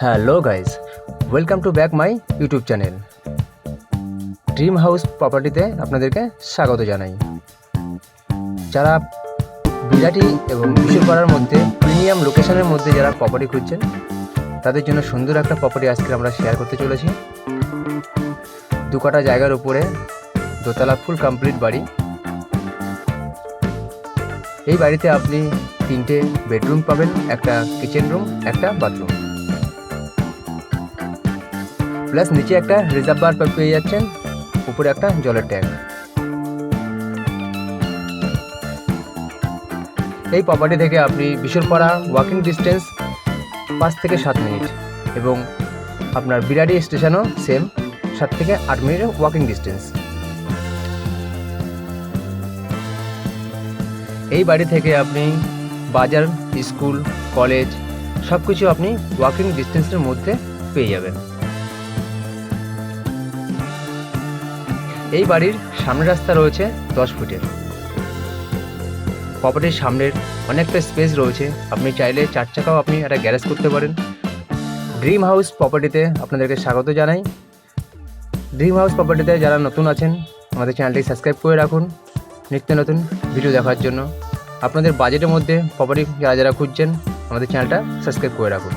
Hello guys, welcome to back my YouTube channel dream house প্রপার্টিতে আপনাদেরকে স্বাগত জানাই। যারা বিলাটি এবং বিশ্বপাড়ার মধ্যে প্রিমিয়াম লোকেশনের মধ্যে যারা প্রপার্টি খুঁজছেন তাদের জন্য সুন্দর একটা প্রপার্টি আজকে আমরা শেয়ার করতে চলেছি। 2 কাঠা জায়গার উপরে দোতলা ফুল কমপ্লিট বাড়ি। এই বাড়িতে আপনি 3টে বেডরুম পাবেন, একটা কিচেন রুম, একটা বাথরুম, প্লাস নিচে একটা রিজার্ভার পেয়ে যাচ্ছেন, উপরে একটা জলের ট্যাঙ্ক। এই প্রপার্টি থেকে আপনি বিশ্বপাড়া ওয়াকিং ডিস্টেন্স 5 থেকে 7 মিনিট এবং আপনার বিরাটি স্টেশনও সেম 7 থেকে 8 মিনিটের ওয়াকিং ডিস্টেন্স। এই বাড়ি থেকে আপনি বাজার, স্কুল, কলেজ সব কিছু আপনি ওয়াকিং ডিস্টেন্সের মধ্যে পেয়ে যাবেন। এই বাড়ির সামনের রাস্তা রয়েছে 10 ফুটের। প্রপার্টির সামনের অনেকটা স্পেস রয়েছে, আপনি চাইলে 4 চাকাও আপনি একটা গ্যারেজ করতে পারেন। ড্রিম হাউস প্রপার্টিতে আপনাদেরকে স্বাগত জানাই। ড্রিম হাউস প্রপার্টিতে যারা নতুন আছেন আমাদের চ্যানেলটি সাবস্ক্রাইব করে রাখুন নিত্য নতুন ভিডিও দেখার জন্য। আপনাদের বাজেটের মধ্যে প্রপার্টি যারা খুঁজছেন আমাদের চ্যানেলটা সাবস্ক্রাইব করে রাখুন।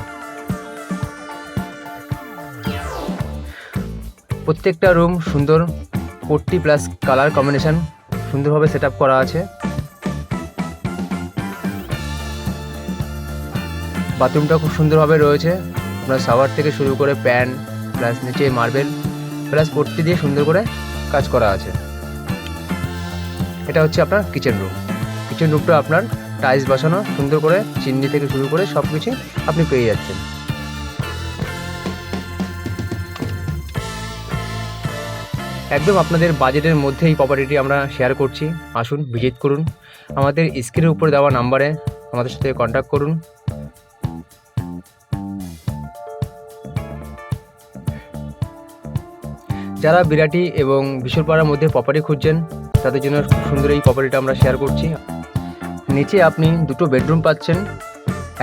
প্রত্যেকটা রুম সুন্দর পট্টি প্লাস কালার কম্বিনেশন সুন্দরভাবে সেট আপ করা আছে। বাথরুমটা খুব সুন্দরভাবে রয়েছে, আপনার শাওয়ার থেকে শুরু করে প্যান প্লাস নিচে মার্বেল প্লাস পট্টি দিয়ে সুন্দর করে কাজ করা আছে। এটা হচ্ছে আপনার কিচেন রুম। কিচেন রুমটা আপনার টাইলস বসানো, সুন্দর করে চিমনি থেকে শুরু করে সব কিছু আপনি পেয়ে যাচ্ছেন। একদম আপনাদের বাজেটের মধ্যে এই প্রপার্টিটি আমরা শেয়ার করছি। আসুন ভিজিট করুন, আমাদের স্ক্রিনের উপরে দেওয়া নাম্বারে আমাদের সাথে কন্ট্যাক্ট করুন। যারা বিরাটি এবং বিশ্বপাড়ার মধ্যে প্রপার্টি খুঁজছেন তাদের জন্য খুব সুন্দর এই প্রপার্টিটা আমরা শেয়ার করছি। নিচে আপনি 2টো বেডরুম পাচ্ছেন,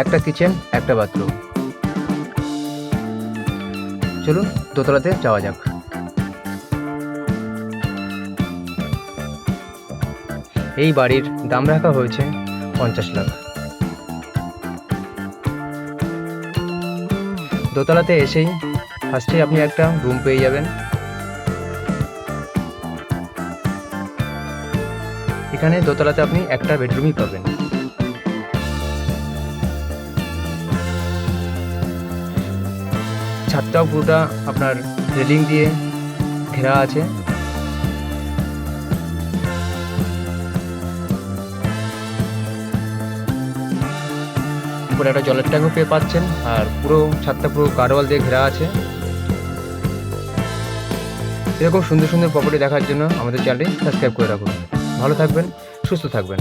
একটা কিচেন, একটা বাথরুম। চলুন দোতলাতে যাওয়া যাক। এই বাড়ির দাম রাখা হয়েছে 50 লাখ। দোতলাতে এসেই ফার্স্টে আপনি একটা রুম পেয়ে যাবেন। এখানে দোতলাতে আপনি একটা বেডরুমই পাবেন। ছাদটাও পুরোটা আপনার রেলিং দিয়ে ঘেরা আছে। উপরে একটা জলের ট্যাঙ্কও পেয়ে পাচ্ছেন, আর পুরো ছাদটা পুরো গার্ডওয়াল দিয়ে ঘেরা আছে। এরকম সুন্দর সুন্দর প্রপার্টি দেখার জন্য আমাদের চ্যানেলটি সাবস্ক্রাইব করে রাখুন। ভালো থাকবেন, সুস্থ থাকবেন।